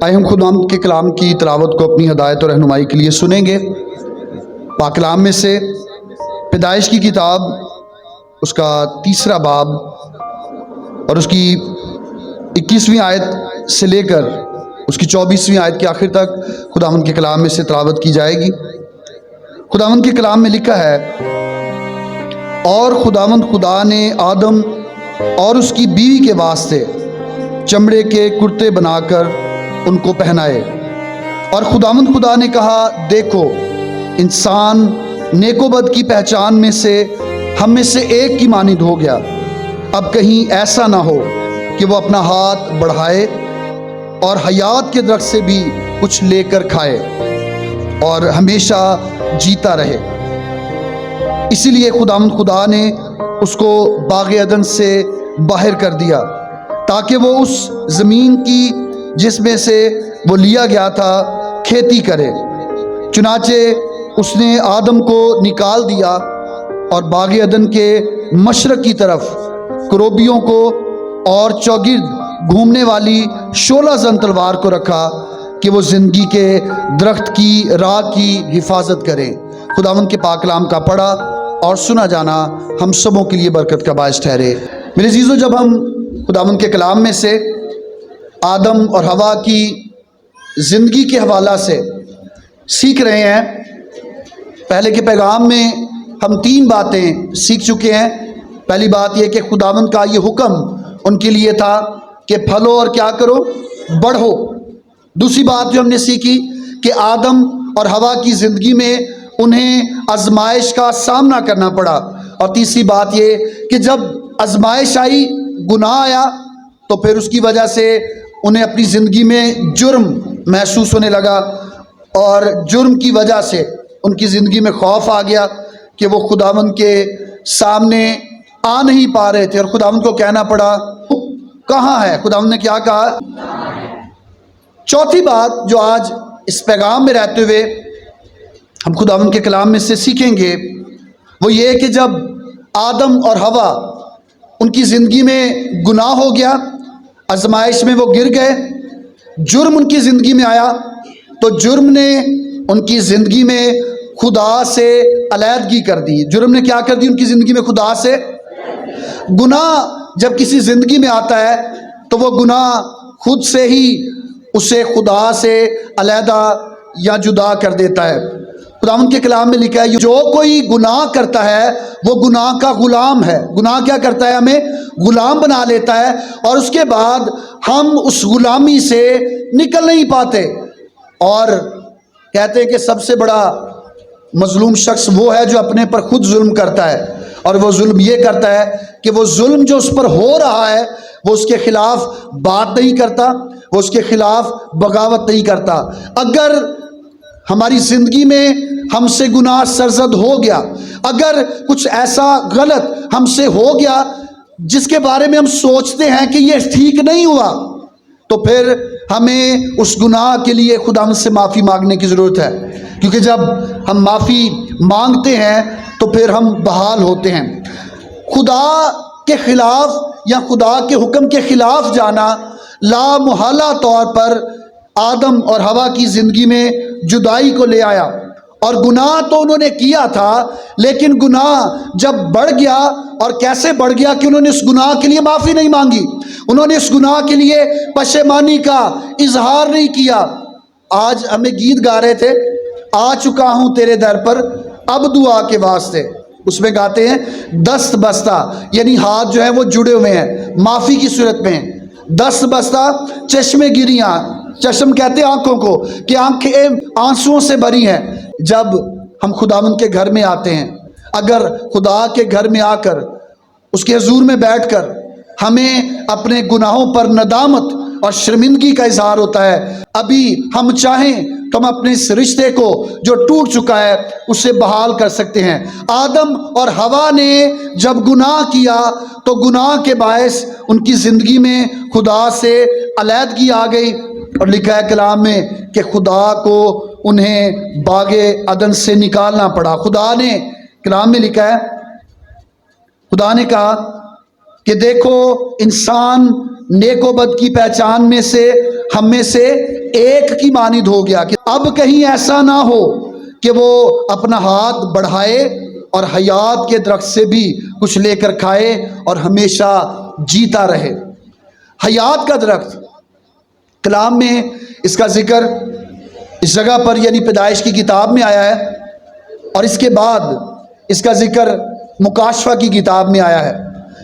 آئے ہم خداوند کے کلام کی تلاوت کو اپنی ہدایت اور رہنمائی کے لیے سنیں گے۔ پاک کلام میں سے پیدائش کی کتاب اس کا 3 باب اور اس کی 21ویں آیت سے لے کر اس کی 24ویں آیت کے آخر تک خداوند کے کلام میں سے تلاوت کی جائے گی۔ خداوند کے کلام میں لکھا ہے، اور خداوند خدا نے آدم اور اس کی بیوی کے واسطے چمڑے کے کرتے بنا کر ان کو پہنائے، اور خداوند خدا نے کہا، دیکھو انسان نیک و بد کی پہچان میں سے ہم میں سے ایک کی مانند ہو گیا، اب کہیں ایسا نہ ہو کہ وہ اپنا ہاتھ بڑھائے اور حیات کے درخت سے بھی کچھ لے کر کھائے اور ہمیشہ جیتا رہے۔ اسی لیے خداوند خدا نے اس کو باغ عدن سے باہر کر دیا تاکہ وہ اس زمین کی جس میں سے وہ لیا گیا تھا کھیتی کرے۔ چنانچہ اس نے آدم کو نکال دیا اور باغ عدن کے مشرق کی طرف کروبیوں کو اور چوگرد گھومنے والی شعلہ زن تلوار کو رکھا کہ وہ زندگی کے درخت کی راہ کی حفاظت کریں۔ خداوند کے پاک کلام کا پڑھا اور سنا جانا ہم سبوں کے لیے برکت کا باعث ٹھہرے۔ میرے عزیزو، جب ہم خداوند کے کلام میں سے آدم اور حوا کی زندگی کے حوالہ سے سیکھ رہے ہیں، پہلے کے پیغام میں ہم 3 باتیں سیکھ چکے ہیں۔ پہلی بات یہ کہ خداوند کا یہ حکم ان کے لیے تھا کہ پھلو اور کیا کرو، بڑھو۔ دوسری بات جو ہم نے سیکھی کہ آدم اور حوا کی زندگی میں انہیں آزمائش کا سامنا کرنا پڑا، اور تیسری بات یہ کہ جب آزمائش آئی، گناہ آیا، تو پھر اس کی وجہ سے انہیں اپنی زندگی میں جرم محسوس ہونے لگا، اور جرم کی وجہ سے ان کی زندگی میں خوف آ گیا کہ وہ خداوند کے سامنے آ نہیں پا رہے تھے، اور خداوند کو کہنا پڑا، کہاں ہے؟ خداوند نے کیا کہا؟ چوتھی بات جو آج اس پیغام میں رہتے ہوئے ہم خداوند کے کلام میں سے سیکھیں گے، وہ یہ کہ جب آدم اور حوا ان کی زندگی میں گناہ ہو گیا، آزمائش میں وہ گر گئے، جرم ان کی زندگی میں آیا، تو جرم نے ان کی زندگی میں خدا سے علیحدگی کر دی۔ جرم نے کیا کر دی ان کی زندگی میں؟ خدا سے۔ گناہ جب کسی زندگی میں آتا ہے تو وہ گناہ خود سے ہی اسے خدا سے علیحدہ یا جدا کر دیتا ہے۔ خداوند کے کلام میں لکھا ہے، جو کوئی گناہ کرتا ہے وہ گناہ کا غلام ہے۔ گناہ کیا کرتا ہے؟ ہمیں غلام بنا لیتا ہے، اور اس کے بعد ہم اس غلامی سے نکل نہیں پاتے، اور کہتے ہیں کہ سب سے بڑا مظلوم شخص وہ ہے جو اپنے پر خود ظلم کرتا ہے، اور وہ ظلم یہ کرتا ہے کہ وہ ظلم جو اس پر ہو رہا ہے وہ اس کے خلاف بات نہیں کرتا، وہ اس کے خلاف بغاوت نہیں کرتا۔ اگر ہماری زندگی میں ہم سے گناہ سرزد ہو گیا، اگر کچھ ایسا غلط ہم سے ہو گیا جس کے بارے میں ہم سوچتے ہیں کہ یہ ٹھیک نہیں ہوا، تو پھر ہمیں اس گناہ کے لیے خدا سے معافی مانگنے کی ضرورت ہے، کیونکہ جب ہم معافی مانگتے ہیں تو پھر ہم بحال ہوتے ہیں۔ خدا کے خلاف یا خدا کے حکم کے خلاف جانا لامحالہ طور پر آدم اور حوا کی زندگی میں جدائی کو لے آیا، اور گناہ تو انہوں نے کیا تھا، لیکن گناہ جب بڑھ گیا، اور کیسے بڑھ گیا کہ انہوں نے اس گناہ کے لیے معافی نہیں مانگی، انہوں نے اس گناہ کے لیے پشیمانی کا اظہار نہیں کیا۔ آج ہمیں گیت گا رہے تھے، آ چکا ہوں تیرے در پر اب دعا کے واسطے، اس میں گاتے ہیں دست بستہ، یعنی ہاتھ جو ہیں وہ جڑے ہوئے ہیں، معافی کی صورت میں۔ دست بستہ چشمے گریاں، چشم کہتے ہیں آنکھوں کو، کہ آنکھیں آنسوؤں سے بھری ہیں۔ جب ہم خداوند کے گھر میں آتے ہیں، اگر خدا کے گھر میں آ کر اس کے حضور میں بیٹھ کر ہمیں اپنے گناہوں پر ندامت اور شرمندگی کا اظہار ہوتا ہے، ابھی ہم چاہیں تو ہم اپنے اس رشتے کو جو ٹوٹ چکا ہے اسے بحال کر سکتے ہیں۔ آدم اور حوا نے جب گناہ کیا تو گناہ کے باعث ان کی زندگی میں خدا سے علیحدگی آ گئی، اور لکھا ہے کلام میں کہ خدا کو انہیں باغ عدن سے نکالنا پڑا۔ خدا نے کلام میں لکھا ہے، خدا نے کہا کہ دیکھو انسان نیک و بد کی پہچان میں سے ہم میں سے ایک کی مانند ہو گیا کہ اب کہیں ایسا نہ ہو کہ وہ اپنا ہاتھ بڑھائے اور حیات کے درخت سے بھی کچھ لے کر کھائے اور ہمیشہ جیتا رہے۔ حیات کا درخت، کلام میں اس کا ذکر اس جگہ پر یعنی پیدائش کی کتاب میں آیا ہے، اور اس کے بعد اس کا ذکر مکاشفہ کی کتاب میں آیا ہے،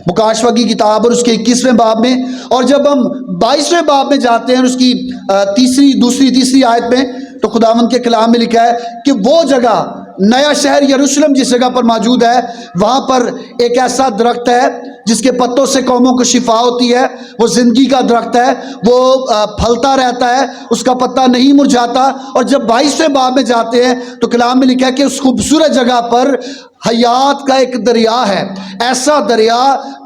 مکاشفہ کی کتاب اور اس کے 21ویں باب میں، اور جب ہم 22ویں باب میں جاتے ہیں اس کی تیسری آیت میں، تو خداوند کے کلام میں لکھا ہے کہ وہ جگہ نیا شہر یروشلم جس جگہ پر موجود ہے، وہاں پر ایک ایسا درخت ہے جس کے پتوں سے قوموں کو شفا ہوتی ہے، وہ زندگی کا درخت ہے، وہ پھلتا رہتا ہے، اس کا پتا نہیں مرجھاتا۔ اور جب 22ویں باب میں جاتے ہیں تو کلام میں لکھا ہے کہ اس خوبصورت جگہ پر حیات کا ایک دریا ہے، ایسا دریا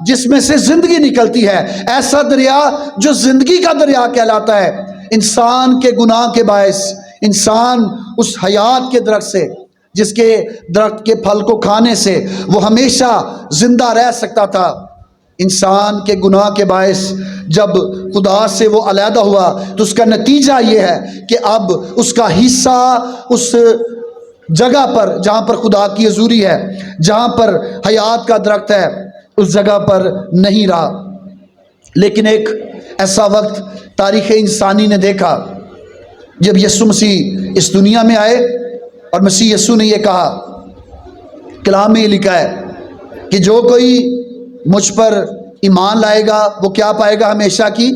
جس میں سے زندگی نکلتی ہے، ایسا دریا جو زندگی کا دریا کہلاتا ہے۔ انسان کے گناہ کے باعث انسان اس حیات کے درخت سے، جس کے درخت کے پھل کو کھانے سے وہ ہمیشہ زندہ رہ سکتا تھا، انسان کے گناہ کے باعث جب خدا سے وہ علیحدہ ہوا تو اس کا نتیجہ یہ ہے کہ اب اس کا حصہ اس جگہ پر جہاں پر خدا کی حضوری ہے، جہاں پر حیات کا درخت ہے، اس جگہ پر نہیں رہا۔ لیکن ایک ایسا وقت تاریخ انسانی نے دیکھا جب یسوع مسیح اس دنیا میں آئے، اور مسیح یسوع نے یہ کہا، کلام میں یہ لکھا ہے کہ جو کوئی مجھ پر ایمان لائے گا وہ کیا پائے گا؟ ہمیشہ کی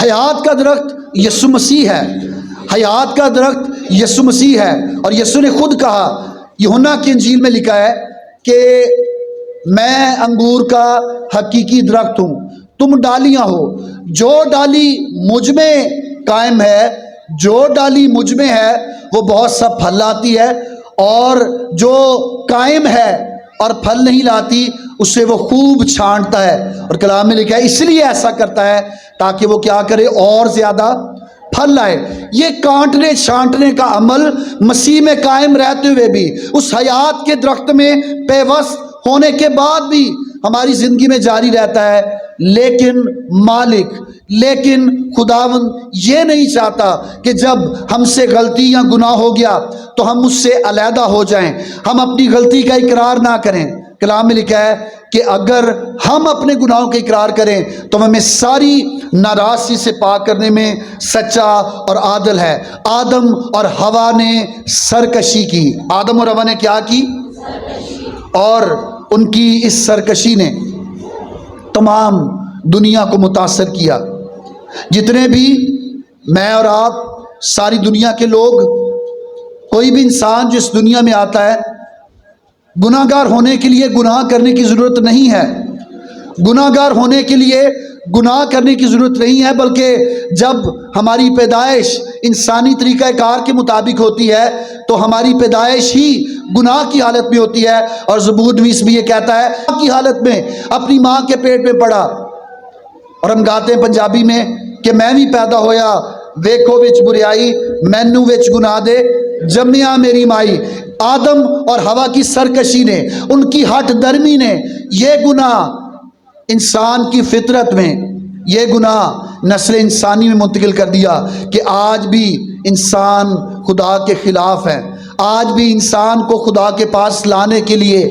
حیات کا درخت یسوع مسیح ہے، حیات کا درخت یسوع مسیح ہے۔ اور یسوع نے خود کہا، یوحنا کی انجیل میں لکھا ہے کہ میں انگور کا حقیقی درخت ہوں، تم ڈالیاں ہو، جو ڈالی مجھ میں قائم ہے، جو ڈالی مجھ میں ہے وہ بہت سا پھل لاتی ہے، اور جو قائم ہے اور پھل نہیں لاتی اسے وہ خوب چھانٹتا ہے۔ اور کلام میں لکھا ہے اس لیے ایسا کرتا ہے تاکہ وہ کیا کرے؟ اور زیادہ پھل لائے۔ یہ کانٹنے چھانٹنے کا عمل مسیح میں قائم رہتے ہوئے بھی، اس حیات کے درخت میں پیوست ہونے کے بعد بھی ہماری زندگی میں جاری رہتا ہے۔ لیکن خداوند یہ نہیں چاہتا کہ جب ہم سے غلطی یا گناہ ہو گیا تو ہم اس سے علیحدہ ہو جائیں، ہم اپنی غلطی کا اقرار نہ کریں۔ کلام میں لکھا ہے کہ اگر ہم اپنے گناہوں کا اقرار کریں تو ہمیں ساری ناراضی سے پاک کرنے میں سچا اور عادل ہے۔ آدم اور حوا نے سرکشی کی، آدم اور حوا نے کیا کی؟ اور ان کی اس سرکشی نے تمام دنیا کو متاثر کیا۔ جتنے بھی میں اور آپ، ساری دنیا کے لوگ، کوئی بھی انسان جو اس دنیا میں آتا ہے، گناہ گار ہونے کے لیے گناہ کرنے کی ضرورت نہیں ہے، گناہ گار ہونے کے لیے گناہ کرنے کی ضرورت نہیں ہے، بلکہ جب ہماری پیدائش انسانی طریقہ کار کے مطابق ہوتی ہے تو ہماری پیدائش ہی گناہ کی حالت میں ہوتی ہے۔ اور زبور 20 بھی یہ کہتا ہے کی حالت میں اپنی ماں کے پیٹ میں پڑا، اور ہم گاتے ہیں پنجابی میں کہ میں بھی پیدا ہویا ویکھو وچ بریائی، مینو وچ گناہ دے جمیا میری مائی۔ آدم اور حوا کی سرکشی نے، ان کی ہٹ درمی نے یہ گناہ انسان کی فطرت میں، یہ گناہ نسل انسانی میں منتقل کر دیا کہ آج بھی انسان خدا کے خلاف ہے۔ آج بھی انسان کو خدا کے پاس لانے کے لیے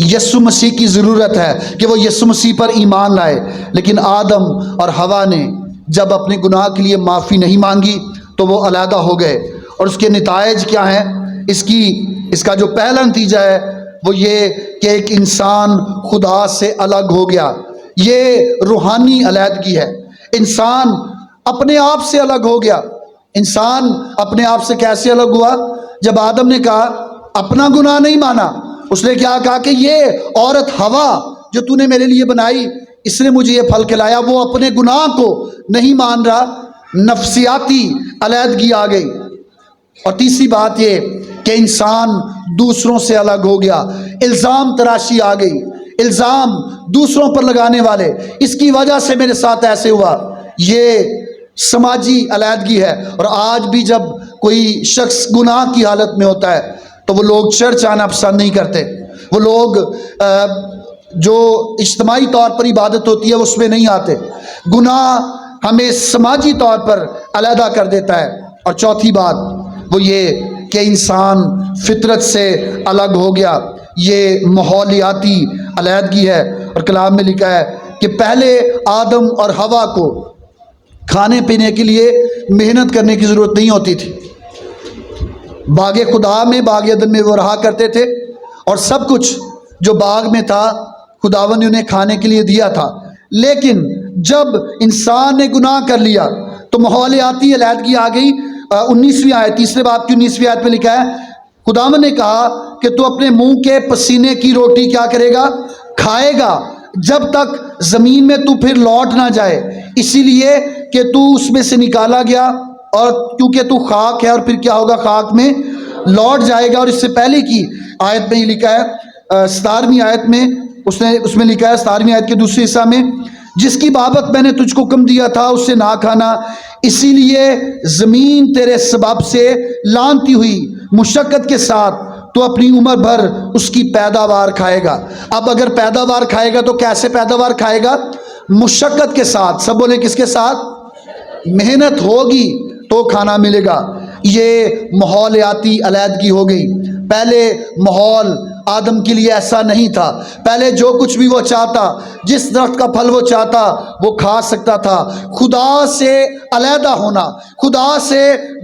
یسوع مسیح کی ضرورت ہے کہ وہ یسوع مسیح پر ایمان لائے۔ لیکن آدم اور حوا نے جب اپنے گناہ کے لیے معافی نہیں مانگی تو وہ علیحدہ ہو گئے، اور اس کے نتائج کیا ہیں؟ اس کا جو پہلا نتیجہ ہے وہ یہ کہ ایک انسان خدا سے الگ ہو گیا۔ یہ روحانی علیحدگی ہے، انسان اپنے آپ سے الگ ہو گیا۔ انسان اپنے آپ سے کیسے الگ ہوا؟ جب آدم نے کہا، اپنا گناہ نہیں مانا، اس نے کیا کہا کہ یہ عورت حوا جو تو نے میرے لیے بنائی، اس نے مجھے یہ پھل کھلایا۔ وہ اپنے گناہ کو نہیں مان رہا، نفسیاتی علیحدگی آ گئی۔ اور تیسری بات یہ کہ انسان دوسروں سے الگ ہو گیا، الزام تراشی آ گئی، الزام دوسروں پر لگانے والے، اس کی وجہ سے میرے ساتھ ایسے ہوا۔ یہ سماجی علیحدگی ہے۔ اور آج بھی جب کوئی شخص گناہ کی حالت میں ہوتا ہے تو وہ لوگ چرچ آنا پسند نہیں کرتے، وہ لوگ جو اجتماعی طور پر عبادت ہوتی ہے اس میں نہیں آتے۔ گناہ ہمیں سماجی طور پر علیحدہ کر دیتا ہے۔ اور چوتھی بات وہ یہ کہ انسان فطرت سے الگ ہو گیا، یہ ماحولیاتی علیحدگی ہے۔ اور کلام میں لکھا ہے کہ پہلے آدم اور حوا کو کھانے پینے کے لیے محنت کرنے کی ضرورت نہیں ہوتی تھی۔ باغ خدا میں، باغ عدن میں وہ رہا کرتے تھے، اور سب کچھ جو باغ میں تھا خداوند نے انہیں کھانے کے لیے دیا تھا۔ لیکن جب انسان نے گناہ کر لیا تو ماحولیاتی علیحدگی آ گئی۔ 19ویں آیت، تیسرے باب کی 19ویں آیت میں لکھا ہے خداوند نے کہا کہ تو اپنے منہ کے پسینے کی روٹی کیا کرے گا؟ کھائے گا، جب تک زمین میں تو پھر لوٹ نہ جائے، اسی لیے کہ تو اس میں سے نکالا گیا، اور کیونکہ تو خاک ہے اور پھر کیا ہوگا؟ خاک میں لوٹ جائے گا۔ اور اس سے پہلے کی آیت میں یہ لکھا ہے 17ویں آیت میں، اس میں لکھا ہے 17ویں آیت کے دوسرے حصہ میں، جس کی بابت میں نے تجھ کو حکم دیا تھا اس سے نہ کھانا، اسی لیے زمین تیرے سبب سے لعنتی ہوئی، مشقت کے ساتھ تو اپنی عمر بھر اس کی پیداوار کھائے گا۔ اب اگر پیداوار کھائے گا تو کیسے پیداوار کھائے گا؟ مشقت کے ساتھ۔ سب بولے کس کے ساتھ؟ محنت ہوگی تو کھانا ملے گا۔ یہ ماحولیاتی علیحدگی ہو گئی۔ پہلے ماحول آدم کے لیے ایسا نہیں تھا۔ پہلے جو کچھ بھی وہ چاہتا، جس درخت کا پھل وہ چاہتا وہ کھا سکتا تھا۔ خدا سے علیحدہ ہونا، خدا سے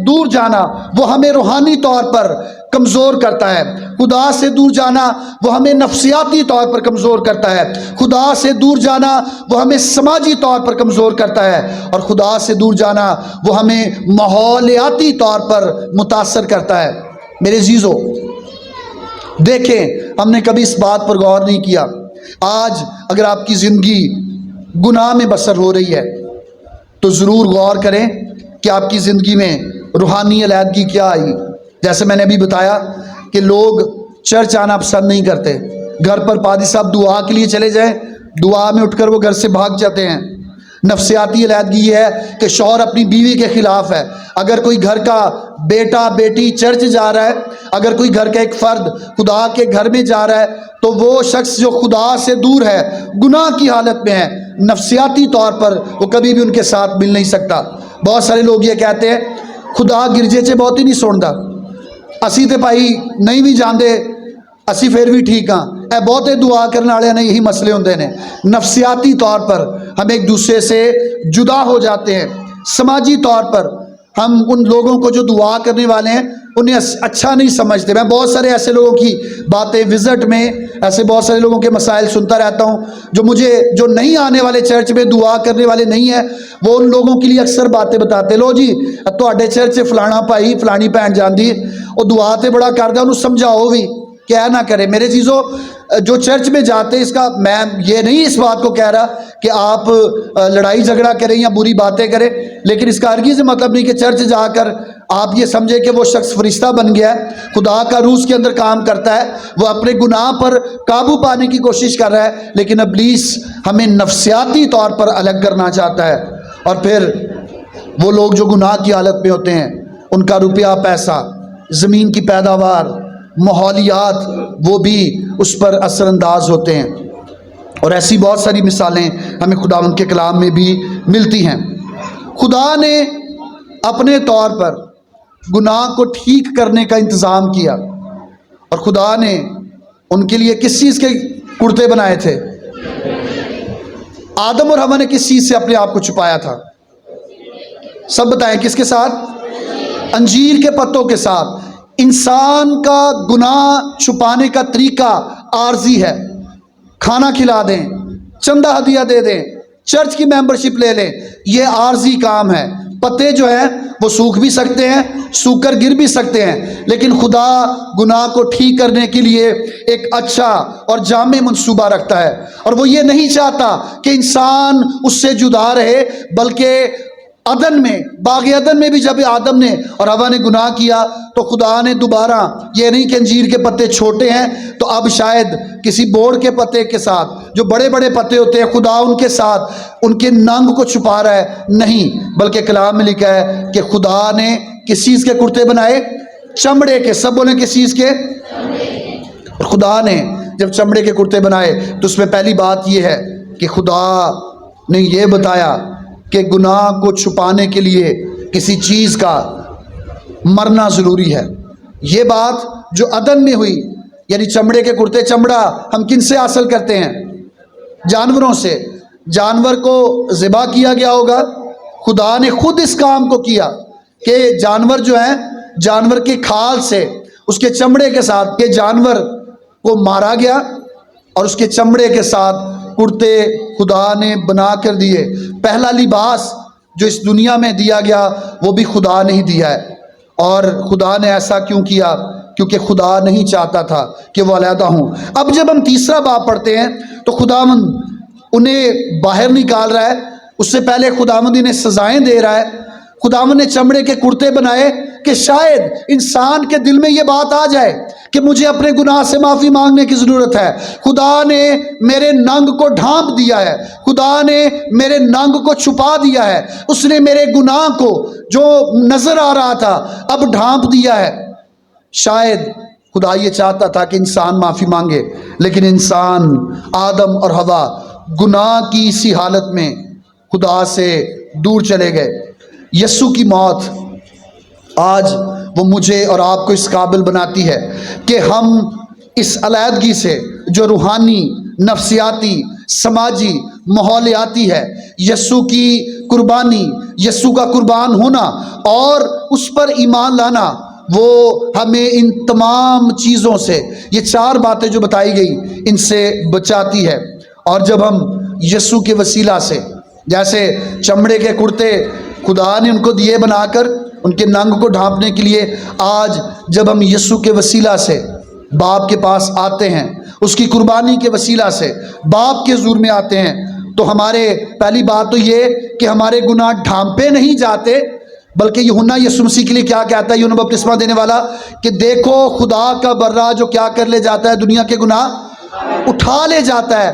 دور جانا وہ ہمیں روحانی طور پر کمزور کرتا ہے۔ خدا سے دور جانا وہ ہمیں نفسیاتی طور پر کمزور کرتا ہے۔ خدا سے دور جانا وہ ہمیں سماجی طور پر کمزور کرتا ہے، اور خدا سے دور جانا وہ ہمیں ماحولیاتی طور پر متاثر کرتا ہے۔ میرے عزیزو، دیکھیں، ہم نے کبھی اس بات پر غور نہیں کیا۔ آج اگر آپ کی زندگی گناہ میں بسر ہو رہی ہے تو ضرور غور کریں کہ آپ کی زندگی میں روحانی علیحدگی کیا آئی۔ جیسے میں نے ابھی بتایا کہ لوگ چرچ آنا پسند نہیں کرتے، گھر پر پادری صاحب دعا کے لیے چلے جائیں، دعا میں اٹھ کر وہ گھر سے بھاگ جاتے ہیں۔ نفسیاتی علیحدگی یہ ہے کہ شوہر اپنی بیوی کے خلاف ہے۔ اگر کوئی گھر کا بیٹا بیٹی چرچ جا رہا ہے، اگر کوئی گھر کا ایک فرد خدا کے گھر میں جا رہا ہے، تو وہ شخص جو خدا سے دور ہے، گناہ کی حالت میں ہے، نفسیاتی طور پر وہ کبھی بھی ان کے ساتھ مل نہیں سکتا۔ بہت سارے لوگ یہ کہتے ہیں خدا گرجے چ بہت ہی نہیں سنتا، اسی تے بھائی نہیں بھی جاندے، اسی پھر بھی ٹھیک ہاں، اے بہتے دعا کرنے والے نے یہی مسئلے ہوندے نے۔ نفسیاتی طور پر ہم ایک دوسرے سے جدا ہو جاتے ہیں۔ سماجی طور پر ہم ان لوگوں کو جو دعا کرنے والے ہیں انہیں اچھا نہیں سمجھتے۔ میں بہت سارے ایسے لوگوں کی باتیں وزٹ میں، ایسے بہت سارے لوگوں کے مسائل سنتا رہتا ہوں جو نہیں آنے والے چرچ میں، دعا کرنے والے نہیں ہیں، وہ ان لوگوں کے لیے اکثر باتیں بتاتے، لو جی تواڈے چرچ سے فلانا بھائی فلانی بھین جاندی وہ دعا تے بڑا کردا، انہوں سمجھاؤ بھی، کیا نہ کرے۔ میرے چیزوں، جو چرچ میں جاتے، اس کا میں یہ نہیں اس بات کو کہہ رہا کہ آپ لڑائی جھگڑا کریں یا بری باتیں کریں، لیکن اس کا ہرگز مطلب نہیں کہ چرچ جا کر آپ یہ سمجھیں کہ وہ شخص فرشتہ بن گیا ہے، خدا کا روح اس کے اندر کام کرتا ہے، وہ اپنے گناہ پر قابو پانے کی کوشش کر رہا ہے، لیکن ابلیس ہمیں نفسیاتی طور پر الگ کرنا چاہتا ہے۔ اور پھر وہ لوگ جو گناہ کی حالت میں ہوتے ہیں، ان کا روپیہ پیسہ، زمین کی پیداوار، ماحولیات، وہ بھی اس پر اثر انداز ہوتے ہیں۔ اور ایسی بہت ساری مثالیں ہمیں خداوند کے کلام میں بھی ملتی ہیں۔ خدا نے اپنے طور پر گناہ کو ٹھیک کرنے کا انتظام کیا، اور خدا نے ان کے لیے کس چیز کے کرتے بنائے تھے؟ آدم اور حوا نے کس چیز سے اپنے آپ کو چھپایا تھا؟ سب بتائیں، کس کے ساتھ؟ انجیر کے پتوں کے ساتھ۔ انسان کا گناہ چھپانے کا طریقہ عارضی ہے۔ کھانا کھلا دیں، چندہ ہدیہ دے دیں، چرچ کی ممبرشپ لے لیں، یہ عارضی کام ہے۔ پتے جو ہیں وہ سوکھ بھی سکتے ہیں، سوکھ کر گر بھی سکتے ہیں، لیکن خدا گناہ کو ٹھیک کرنے کے لیے ایک اچھا اور جامع منصوبہ رکھتا ہے، اور وہ یہ نہیں چاہتا کہ انسان اس سے جدا رہے، بلکہ عدن میں، باغ عدن میں بھی جب آدم نے اور حوا نے گناہ کیا تو خدا نے دوبارہ یہ نہیں کہ انجیر کے پتے چھوٹے ہیں تو اب شاید کسی بوڑ کے پتے کے ساتھ، جو بڑے بڑے پتے ہوتے ہیں، خدا ان کے ساتھ ان کے ننگ کو چھپا رہا ہے، نہیں، بلکہ کلام میں لکھا ہے کہ خدا نے کس چیز کے کرتے بنائے؟ چمڑے کے۔ سب بولیں کس چیز کے؟ خدا نے جب چمڑے کے کرتے بنائے تو اس میں پہلی بات یہ ہے کہ خدا نے یہ بتایا کہ گناہ کو چھپانے کے لیے کسی چیز کا مرنا ضروری ہے۔ یہ بات جو عدن میں ہوئی، یعنی چمڑے کے کرتے، چمڑا ہم کن سے حاصل کرتے ہیں؟ جانوروں سے۔ جانور کو ذبح کیا گیا ہوگا، خدا نے خود اس کام کو کیا کہ جانور جو ہیں، جانور کے کھال سے، اس کے چمڑے کے ساتھ یہ جانور کو مارا گیا اور اس کے چمڑے کے ساتھ کرتے خدا نے بنا کر دیے۔ پہلا لباس جو اس دنیا میں دیا گیا وہ بھی خدا نے ہی دیا ہے۔ اور خدا نے ایسا کیوں کیا؟ کیونکہ خدا نہیں چاہتا تھا کہ وہ علیحدہ ہوں۔ اب جب ہم تیسرا باب پڑھتے ہیں تو خداوند انہیں باہر نکال رہا ہے، اس سے پہلے خداوند انہیں سزائیں دے رہا ہے۔ خداوند نے چمڑے کے کرتے بنائے کہ شاید انسان کے دل میں یہ بات آ جائے کہ مجھے اپنے گناہ سے معافی مانگنے کی ضرورت ہے۔ خدا نے میرے ننگ کو ڈھانپ دیا ہے، خدا نے میرے ننگ کو چھپا دیا ہے، اس نے میرے گناہ کو جو نظر آ رہا تھا اب ڈھانپ دیا ہے۔ شاید خدا یہ چاہتا تھا کہ انسان معافی مانگے، لیکن انسان آدم اور حوا گناہ کی اسی حالت میں خدا سے دور چلے گئے۔ یسوع کی موت آج وہ مجھے اور آپ کو اس قابل بناتی ہے کہ ہم اس علیحدگی سے جو روحانی، نفسیاتی، سماجی، ماحولیاتی ہے، یسوع کی قربانی، یسوع کا قربان ہونا اور اس پر ایمان لانا، وہ ہمیں ان تمام چیزوں سے، یہ چار باتیں جو بتائی گئی، ان سے بچاتی ہے۔ اور جب ہم یسوع کے وسیلہ سے، جیسے چمڑے کے کرتے خدا نے ان کو دیے بنا کر ان کے ننگ کو ڈھانپنے کے لیے، آج جب ہم یسوع کے وسیلہ سے باپ کے پاس آتے ہیں، اس کی قربانی کے وسیلہ سے باپ کے حضور میں آتے ہیں، تو ہمارے پہلی بات تو یہ کہ ہمارے گناہ ڈھانپے نہیں جاتے، بلکہ یوحنا یسوع مسیح کے لیے کیا کہتا ہے، یوحنا بپتسمہ دینے والا، کہ دیکھو خدا کا برہ جو کیا کر لے جاتا ہے، دنیا کے گناہ اٹھا لے جاتا ہے۔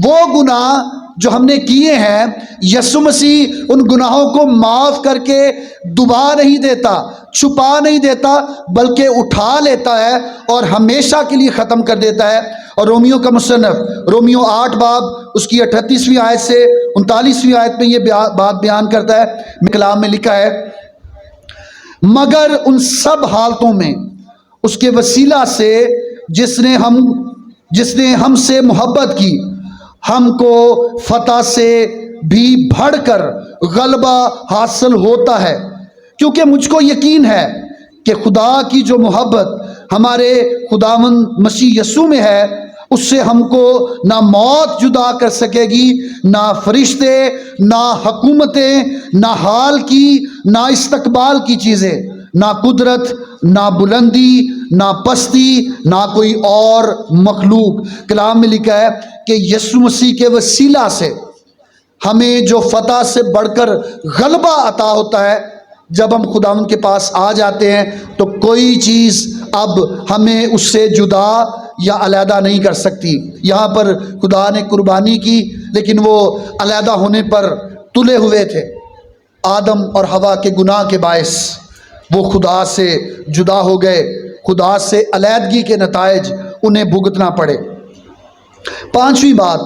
وہ گناہ جو ہم نے کیے ہیں، یسوع مسیح ان گناہوں کو معاف کر کے دبا نہیں دیتا، چھپا نہیں دیتا، بلکہ اٹھا لیتا ہے اور ہمیشہ کے لیے ختم کر دیتا ہے۔ اور رومیو کا مصنف رومیو 8 باب اس کی 38ویں آیت سے 39ویں آیت میں یہ بات بیان کرتا ہے، کلام میں لکھا ہے، مگر ان سب حالتوں میں اس کے وسیلہ سے جس نے ہم سے محبت کی، ہم کو فتح سے بھی بڑھ کر غلبہ حاصل ہوتا ہے، کیونکہ مجھ کو یقین ہے کہ خدا کی جو محبت ہمارے خداوند مسیح یسوع میں ہے، اس سے ہم کو نہ موت جدا کر سکے گی، نہ فرشتے، نہ حکومتیں، نہ حال کی، نہ استقبال کی چیزیں، نہ قدرت، نہ بلندی، نہ پستی، نہ کوئی اور مخلوق۔ کلام میں لکھا ہے کہ یسوع مسیح کے وسیلہ سے ہمیں جو فتح سے بڑھ کر غلبہ عطا ہوتا ہے، جب ہم خداوند کے پاس آ جاتے ہیں تو کوئی چیز اب ہمیں اس سے جدا یا علیحدہ نہیں کر سکتی۔ یہاں پر خدا نے قربانی کی، لیکن وہ علیحدہ ہونے پر تلے ہوئے تھے۔ آدم اور حوا کے گناہ کے باعث وہ خدا سے جدا ہو گئے، خدا سے علیحدگی کے نتائج انہیں بھگتنا پڑے۔ پانچویں بات،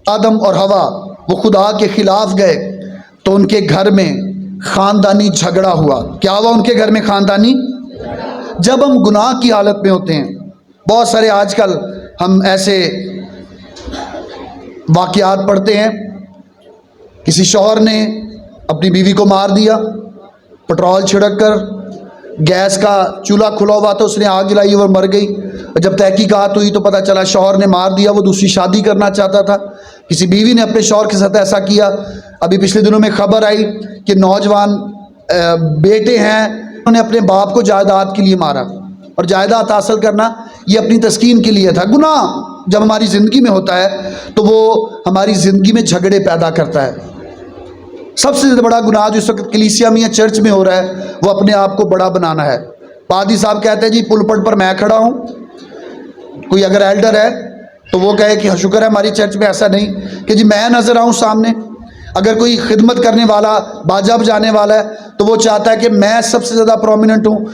آدم اور حوا وہ خدا کے خلاف گئے تو ان کے گھر میں خاندانی جھگڑا ہوا۔ کیا ہوا ان کے گھر میں؟ خاندانی۔ جب ہم گناہ کی حالت میں ہوتے ہیں، بہت سارے آج کل ہم ایسے واقعات پڑھتے ہیں، کسی شوہر نے اپنی بیوی کو مار دیا، پٹرول چھڑک کر، گیس کا چولہا کھلا ہوا تھا، اس نے آگ جلائی اور مر گئی۔ جب تحقیقات ہوئی تو پتہ چلا شوہر نے مار دیا، وہ دوسری شادی کرنا چاہتا تھا۔ کسی بیوی نے اپنے شوہر کے ساتھ ایسا کیا۔ ابھی پچھلے دنوں میں خبر آئی کہ نوجوان بیٹے ہیں، انہوں نے اپنے باپ کو جائیداد کے لیے مارا، اور جائیداد حاصل کرنا یہ اپنی تسکین کے لیے تھا۔ گناہ جب ہماری زندگی میں ہوتا ہے تو وہ ہماری زندگی میں جھگڑے پیدا کرتا ہے۔ سب سے بڑا گناہ جو اس وقت کلیسیا میں یا چرچ میں ہو رہا ہے وہ اپنے آپ کو بڑا بنانا ہے۔ پادری صاحب کہتے ہیں جی پلپٹ پر میں کھڑا ہوں، کوئی اگر ایلڈر ہے تو وہ کہے کہ شکر ہے ہماری چرچ میں ایسا نہیں کہ جی میں نظر آؤں سامنے۔ اگر کوئی خدمت کرنے والا، باجا بجانے والا ہے تو وہ چاہتا ہے کہ میں سب سے زیادہ پرومیننٹ ہوں۔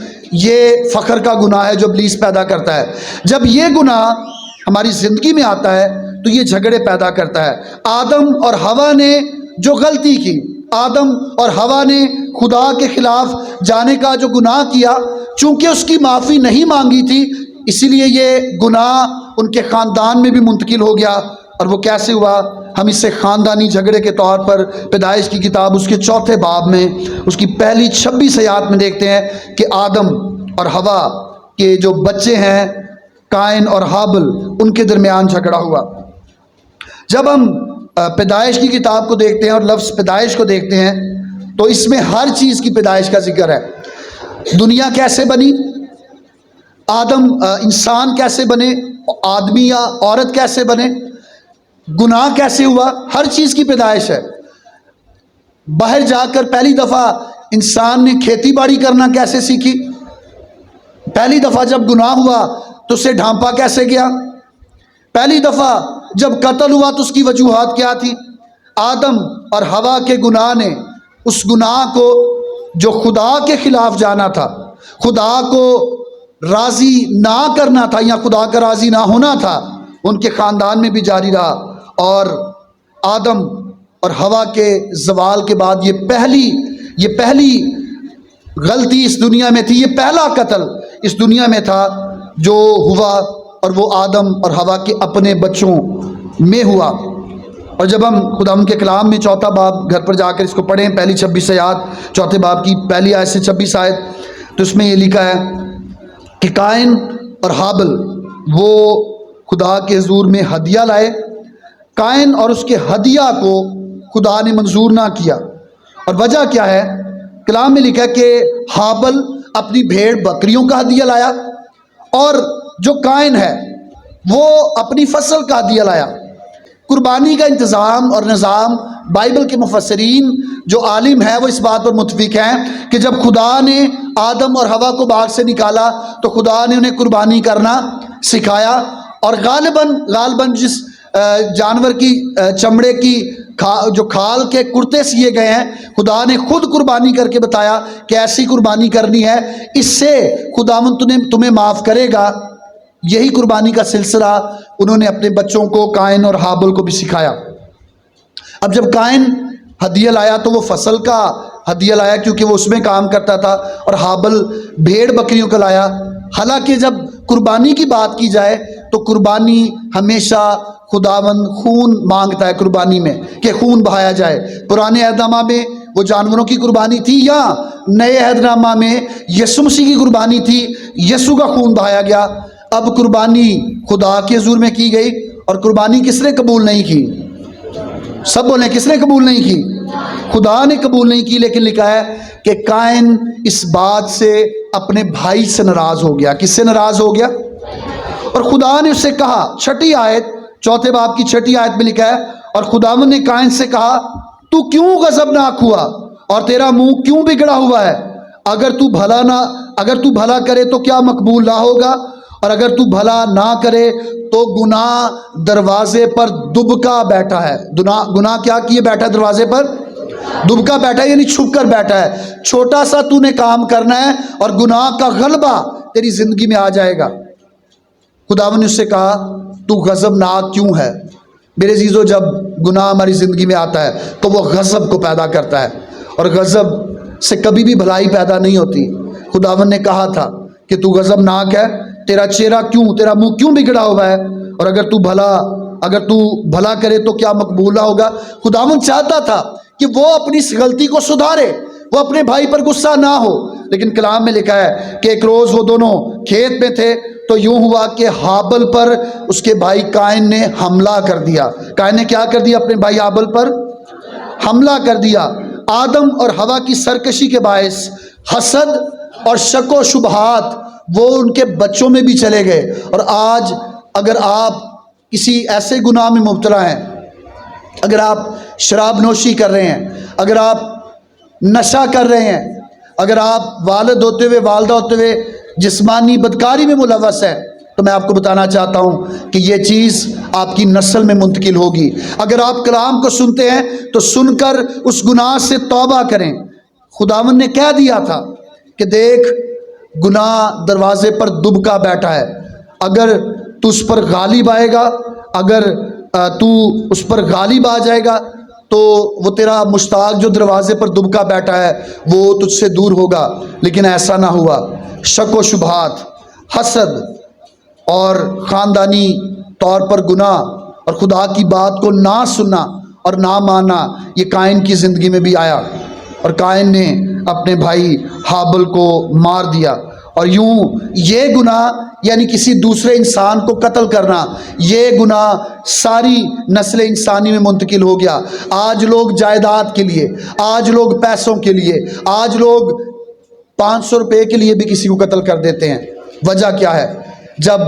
یہ فخر کا گناہ ہے جو ابلیس پیدا کرتا ہے۔ جب یہ گناہ ہماری زندگی میں آتا ہے تو یہ جھگڑے پیدا کرتا ہے۔ آدم اور حوا نے جو غلطی کی، آدم اور حوا نے خدا کے خلاف جانے کا جو گناہ کیا، چونکہ اس کی معافی نہیں مانگی تھی، اسی لیے یہ گناہ ان کے خاندان میں بھی منتقل ہو گیا۔ اور وہ کیسے ہوا؟ ہم اسے خاندانی جھگڑے کے طور پر پیدائش کی کتاب اس کے 4 باب میں اس کی پہلی 26 آیات میں دیکھتے ہیں کہ آدم اور حوا کے جو بچے ہیں قائن اور حابل، ان کے درمیان جھگڑا ہوا۔ جب ہم پیدائش کی کتاب کو دیکھتے ہیں اور لفظ پیدائش کو دیکھتے ہیں تو اس میں ہر چیز کی پیدائش کا ذکر ہے۔ دنیا کیسے بنی، آدم انسان کیسے بنے، آدمی یا عورت کیسے بنے، گناہ کیسے ہوا، ہر چیز کی پیدائش ہے۔ باہر جا کر پہلی دفعہ انسان نے کھیتی باڑی کرنا کیسے سیکھی، پہلی دفعہ جب گناہ ہوا تو اسے ڈھانپا کیسے گیا، پہلی دفعہ جب قتل ہوا تو اس کی وجوہات کیا تھی۔ آدم اور حوا کے گناہ نے اس گناہ کو جو خدا کے خلاف جانا تھا، خدا کو راضی نہ کرنا تھا یا خدا کا راضی نہ ہونا تھا، ان کے خاندان میں بھی جاری رہا۔ اور آدم اور حوا کے زوال کے بعد یہ پہلی غلطی اس دنیا میں تھی، یہ پہلا قتل اس دنیا میں تھا جو ہوا، اور وہ آدم اور حوا کے اپنے بچوں میں ہوا۔ اور جب ہم خدا ان کے کلام میں 4 باب گھر پر جا کر اس کو پڑھیں، پہلی 26 آیات 4 باب کی پہلی آیت سے 26 آیت، تو اس میں یہ لکھا ہے کہ قائن اور حابل وہ خدا کے حضور میں ہدیہ لائے۔ قائن اور اس کے ہدیہ کو خدا نے منظور نہ کیا، اور وجہ کیا ہے؟ کلام میں لکھا ہے کہ حابل اپنی بھیڑ بکریوں کا ہدیہ لایا، اور جو قائن ہے وہ اپنی فصل کا ہدیہ لایا۔ قربانی کا انتظام اور نظام بائبل کے مفسرین جو عالم ہیں وہ اس بات پر متفق ہیں کہ جب خدا نے آدم اور حوا کو باغ سے نکالا تو خدا نے انہیں قربانی کرنا سکھایا، اور غالباً جس جانور کی چمڑے کی جو کھال کے کرتے سیے گئے ہیں، خدا نے خود قربانی کر کے بتایا کہ ایسی قربانی کرنی ہے، اس سے خداوند تمہیں معاف کرے گا۔ یہی قربانی کا سلسلہ انہوں نے اپنے بچوں کو قائن اور حابل کو بھی سکھایا۔ اب جب قائن ہدیہ لایا تو وہ فصل کا ہدیہ لایا کیونکہ وہ اس میں کام کرتا تھا، اور حابل بھیڑ بکریوں کا لایا۔ حالانکہ جب قربانی کی بات کی جائے تو قربانی ہمیشہ خداوند خون مانگتا ہے قربانی میں، کہ خون بہایا جائے۔ پرانے عہد نامہ میں وہ جانوروں کی قربانی تھی، یا نئے عہد نامہ میں یسوع مسیح کی قربانی تھی، یسوع کا خون بہایا گیا۔ اب قربانی خدا کے حضور میں کی گئی، اور قربانی کس نے قبول نہیں کی؟ سب بولیں، کس نے قبول نہیں کی؟ خدا نے قبول نہیں کی۔ لیکن لکھا ہے کہ قائن اس بات سے اپنے بھائی سے ناراض ہو گیا۔ کس سے ناراض ہو گیا؟ اور خدا نے اس سے کہا، 6 آیت 4 باب کی 6 آیت میں لکھا ہے، اور خداوند نے قائن سے کہا، تو کیوں غضبناک ہوا اور تیرا منہ کیوں بگڑا ہوا ہے؟ اگر تو بھلا کرے تو کیا مقبول نہ ہوگا، اور اگر تو بھلا نہ کرے تو گناہ دروازے پر دبکا بیٹھا ہے۔ گناہ کیا کیے بیٹھا ہے؟ دروازے پر دبکا بیٹھا ہے، یعنی چھپ کر بیٹھا ہے۔ چھوٹا سا تو نے کام کرنا ہے اور گناہ کا غلبہ تیری زندگی میں آ جائے گا۔ خداوند نے اس سے کہا، تو غضبناک کیوں ہے؟ میرے عزیزو، جب گناہ ہماری زندگی میں آتا ہے تو وہ غضب کو پیدا کرتا ہے، اور غضب سے کبھی بھی بھلائی پیدا نہیں ہوتی۔ خداوند نے کہا تھا کہ تو غضبناک ہے، تیرا منہ کیوں بگڑا ہوا ہے، اور اگر تو بھلا کرے تو کیا مقبول ہوگا۔ خداوند چاہتا تھا کہ وہ اپنی اس غلطی کو سدھارے، وہ اپنے بھائی پر غصہ نہ ہو۔ لیکن کلام میں لکھا ہے کہ ایک روز وہ دونوں کھیت میں تھے تو یوں ہوا کہ حابل پر اس کے بھائی قائن نے حملہ کر دیا۔ قائن نے کیا کر دیا؟ اپنے بھائی حابل پر حملہ کر دیا۔ آدم اور حوا کی سرکشی کے باعث حسد اور شک و شبہات وہ ان کے بچوں میں بھی چلے گئے۔ اور آج اگر آپ کسی ایسے گناہ میں مبتلا ہیں، اگر آپ شراب نوشی کر رہے ہیں، اگر آپ نشہ کر رہے ہیں، اگر آپ والد ہوتے ہوئے والدہ ہوتے ہوئے جسمانی بدکاری میں ملوث ہے، تو میں آپ کو بتانا چاہتا ہوں کہ یہ چیز آپ کی نسل میں منتقل ہوگی۔ اگر آپ کلام کو سنتے ہیں تو سن کر اس گناہ سے توبہ کریں۔ خداوند نے کہہ دیا تھا کہ دیکھ، گناہ دروازے پر دبکا بیٹھا ہے، اگر تو اس پر غالب آئے گا، اگر تو اس پر غالب آ جائے گا تو وہ تیرا مشتاق جو دروازے پر دبکا بیٹھا ہے وہ تجھ سے دور ہوگا، لیکن ایسا نہ ہوا۔ شک و شبہات، حسد اور خاندانی طور پر گناہ اور خدا کی بات کو نہ سننا اور نہ ماننا، یہ قائن کی زندگی میں بھی آیا، اور قائن نے اپنے بھائی حابل کو مار دیا۔ اور یوں یہ گناہ یعنی کسی دوسرے انسان کو قتل کرنا، یہ گناہ ساری نسل انسانی میں منتقل ہو گیا۔ آج لوگ جائیداد کے لیے، آج لوگ پیسوں کے لیے، آج لوگ 500 روپے کے لیے بھی کسی کو قتل کر دیتے ہیں۔ وجہ کیا ہے؟ جب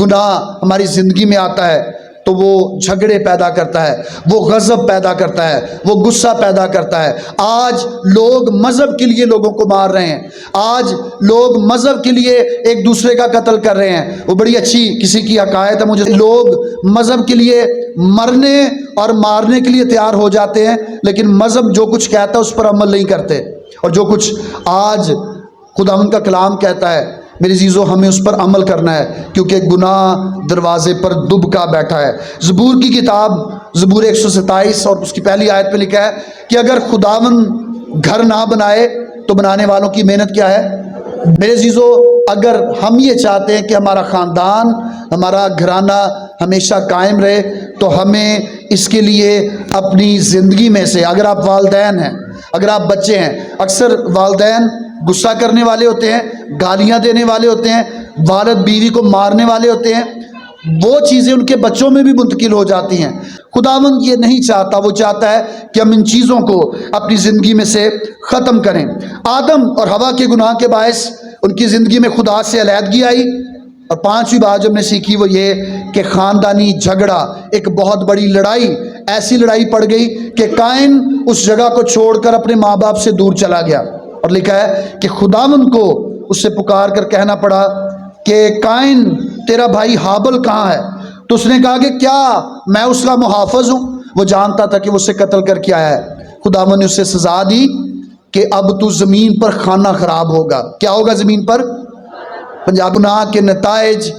گناہ ہماری زندگی میں آتا ہے تو وہ جھگڑے پیدا کرتا ہے، وہ غضب پیدا کرتا ہے، وہ غصہ پیدا کرتا ہے۔ آج لوگ مذہب کے لیے لوگوں کو مار رہے ہیں، آج لوگ مذہب کے لیے ایک دوسرے کا قتل کر رہے ہیں۔ وہ بڑی اچھی کسی کی حکایت ہے، مجھے لوگ مذہب کے لیے مرنے اور مارنے کے لیے تیار ہو جاتے ہیں، لیکن مذہب جو کچھ کہتا ہے اس پر عمل نہیں کرتے۔ اور جو کچھ آج خداوند کا کلام کہتا ہے میرے عزیزو، ہمیں اس پر عمل کرنا ہے، کیونکہ گناہ دروازے پر دبکا بیٹھا ہے۔ زبور کی کتاب زبور 127 اور اس کی پہلی آیت پہ لکھا ہے کہ اگر خداوند گھر نہ بنائے تو بنانے والوں کی محنت کیا ہے؟ میرے عزیزو، اگر ہم یہ چاہتے ہیں کہ ہمارا خاندان، ہمارا گھرانہ ہمیشہ قائم رہے، تو ہمیں اس کے لیے اپنی زندگی میں سے، اگر آپ والدین ہیں، اگر آپ بچے ہیں، اکثر والدین غصہ کرنے والے ہوتے ہیں، گالیاں دینے والے ہوتے ہیں، والد بیوی کو مارنے والے ہوتے ہیں، وہ چیزیں ان کے بچوں میں بھی منتقل ہو جاتی ہیں۔ خداوند یہ نہیں چاہتا، وہ چاہتا ہے کہ ہم ان چیزوں کو اپنی زندگی میں سے ختم کریں۔ آدم اور حوا کے گناہ کے باعث ان کی زندگی میں خدا سے علیحدگی آئی، اور پانچویں بات جو ہم نے سیکھی وہ یہ کہ خاندانی جھگڑا، ایک بہت بڑی لڑائی، ایسی لڑائی پڑ گئی کہ قائن اس جگہ کو چھوڑ کر اپنے ماں باپ سے دور چلا گیا، اور لکھا ہے کہ خداوند کو اس سے پکار کر کہنا پڑا کہ قائن تیرا بھائی حابل کہاں ہے؟ تو اس نے کہا کہ کیا میں اس کا محافظ ہوں؟ وہ جانتا تھا کہ وہ اسے قتل کر کے آیا ہے۔ خداوند نے اسے سزا دی کہ اب تو زمین پر کھانا خراب ہوگا۔ کیا ہوگا زمین پر؟ گناہ کے نتائج،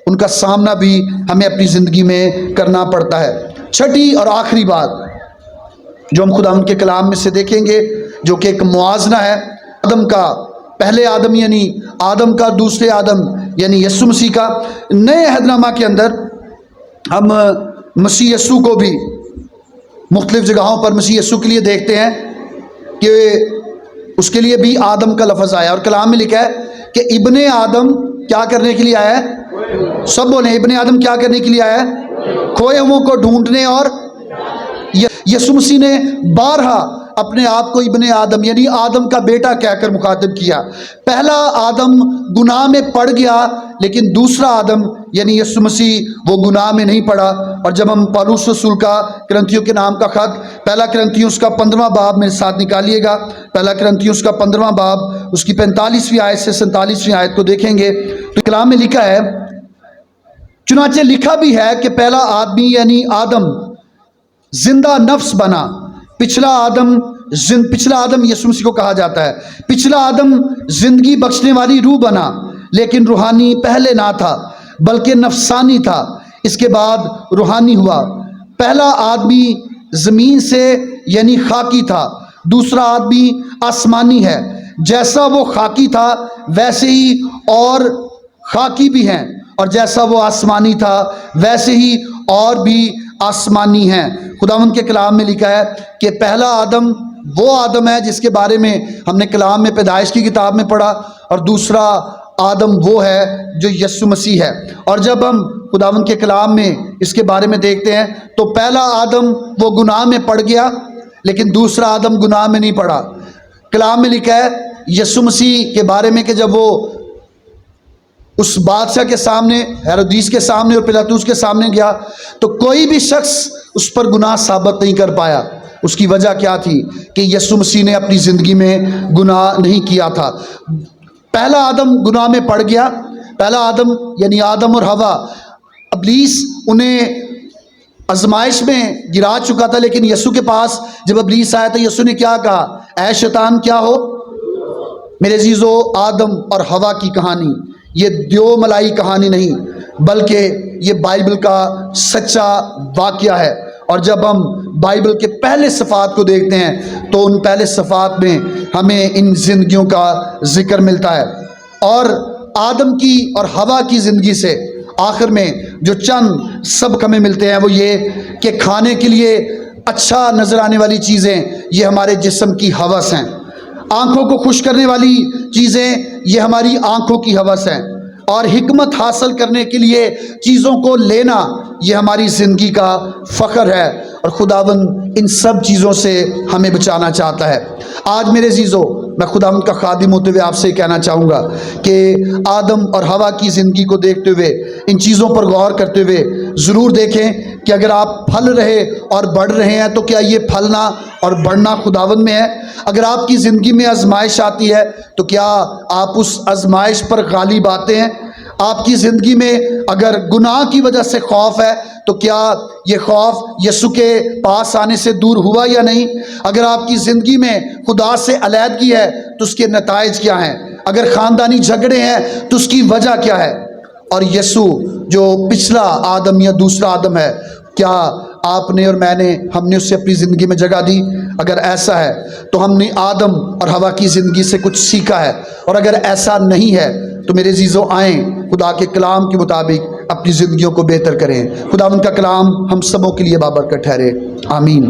ان کا سامنا بھی ہمیں اپنی زندگی میں کرنا پڑتا ہے۔ چھٹی اور آخری بات جو ہم خداوند کے کلام میں سے دیکھیں گے، جو کہ ایک موازنہ ہے آدم کا، پہلے آدم یعنی آدم کا، دوسرے آدم یعنی یسوع مسیح کا۔ نئے عہد نامہ کے اندر ہم مسیح یسوع کو بھی مختلف جگہوں پر مسیح یسوع کے لیے دیکھتے ہیں کہ اس کے لیے بھی آدم کا لفظ آیا، اور کلام میں لکھا ہے کہ ابن آدم کیا کرنے کے لیے آیا ہے؟ سب بولیں، ابن آدم کیا کرنے کے لیے آیا ہے؟ کھوئے ہوئوں کو ڈھونڈنے۔ اور یسوع مسیح نے بارہا اپنے آپ کو ابن آدم یعنی آدم کا بیٹا کہہ کر مخاطب کیا۔ پہلا آدم گناہ میں پڑ گیا، لیکن دوسرا آدم یعنی یسوع مسیح وہ گناہ میں نہیں پڑا۔ اور جب ہم پالوس رسول کا کرنتھیوں کے نام کا خط، پہلا کرنتھیوں اس کا 15واں باب میرے ساتھ نکالیے گا، پہلا کرنتھیوں اس کا 15واں باب، اس کی 45ویں آیت سے 47ویں آیت کو دیکھیں گے تو کلام میں لکھا ہے، چنانچہ لکھا بھی ہے کہ پہلا آدمی یعنی آدم زندہ نفس بنا۔ پچھلا آدم یسوع مسیح کو کہا جاتا ہے، پچھلا آدم زندگی بخشنے والی روح بنا، لیکن روحانی پہلے نہ تھا بلکہ نفسانی تھا، اس کے بعد روحانی ہوا۔ پہلا آدمی زمین سے یعنی خاکی تھا، دوسرا آدمی آسمانی ہے۔ جیسا وہ خاکی تھا ویسے ہی اور خاکی بھی ہیں، اور جیسا وہ آسمانی تھا ویسے ہی اور بھی آسمانی ہیں۔ خداوند کے کلام میں لکھا ہے کہ پہلا آدم وہ آدم ہے جس کے بارے میں ہم نے کلام میں پیدائش کی کتاب میں پڑھا، اور دوسرا آدم وہ ہے جو یسوع مسیح ہے۔ اور جب ہم خداوند کے کلام میں اس کے بارے میں دیکھتے ہیں تو پہلا آدم وہ گناہ میں پڑ گیا، لیکن دوسرا آدم گناہ میں نہیں پڑا۔ کلام میں لکھا ہے یسوع مسیح کے بارے میں کہ جب وہ اس بادشاہ کے سامنے، ہیرودیس کے سامنے اور پلاطوس کے سامنے گیا تو کوئی بھی شخص اس پر گناہ ثابت نہیں کر پایا۔ اس کی وجہ کیا تھی؟ کہ یسوع مسیح نے اپنی زندگی میں گناہ نہیں کیا تھا۔ پہلا آدم گناہ میں پڑ گیا، پہلا آدم یعنی آدم اور حوا، ابلیس انہیں آزمائش میں گرا چکا تھا، لیکن یسوع کے پاس جب ابلیس آیا تو یسوع نے کیا کہا؟ اے شیطان کیا ہو؟ میرے عزیزو، آدم اور حوا کی کہانی یہ دیو ملائی کہانی نہیں، بلکہ یہ بائبل کا سچا واقعہ ہے، اور جب ہم بائبل کے پہلے صفحات کو دیکھتے ہیں تو ان پہلے صفحات میں ہمیں ان زندگیوں کا ذکر ملتا ہے، اور آدم کی اور حوا کی زندگی سے آخر میں جو چند سبق ہمیں ملتے ہیں وہ یہ کہ کھانے کے لیے اچھا نظر آنے والی چیزیں یہ ہمارے جسم کی ہوس ہیں، آنکھوں کو خوش کرنے والی چیزیں یہ ہماری آنکھوں کی ہوس ہیں، اور حکمت حاصل کرنے کے لیے چیزوں کو لینا یہ ہماری زندگی کا فخر ہے، اور خداوند ان سب چیزوں سے ہمیں بچانا چاہتا ہے۔ آج میرے عزیزو، میں خداوند کا خادم ہوتے ہوئے آپ سے کہنا چاہوں گا کہ آدم اور حوا کی زندگی کو دیکھتے ہوئے، ان چیزوں پر غور کرتے ہوئے ضرور دیکھیں کہ اگر آپ پھل رہے اور بڑھ رہے ہیں تو کیا یہ پھلنا اور بڑھنا خداوند میں ہے؟ اگر آپ کی زندگی میں آزمائش آتی ہے تو کیا آپ اس آزمائش پر غالب آتے ہیں؟ آپ کی زندگی میں اگر گناہ کی وجہ سے خوف ہے تو کیا یہ خوف یسوع کے پاس آنے سے دور ہوا یا نہیں؟ اگر آپ کی زندگی میں خدا سے علیحدگی ہے تو اس کے نتائج کیا ہیں؟ اگر خاندانی جھگڑے ہیں تو اس کی وجہ کیا ہے؟ اور یسوع جو پچھلا آدم یا دوسرا آدم ہے، کیا آپ نے اور میں نے، ہم نے اسے اپنی زندگی میں جگہ دی؟ اگر ایسا ہے تو ہم نے آدم اور حوا کی زندگی سے کچھ سیکھا ہے، اور اگر ایسا نہیں ہے تو میرے عزیزو آئیں خدا کے کلام کے مطابق اپنی زندگیوں کو بہتر کریں۔ خدا ان کا کلام ہم سبوں کے لیے بابرکت ٹھہرے، آمین۔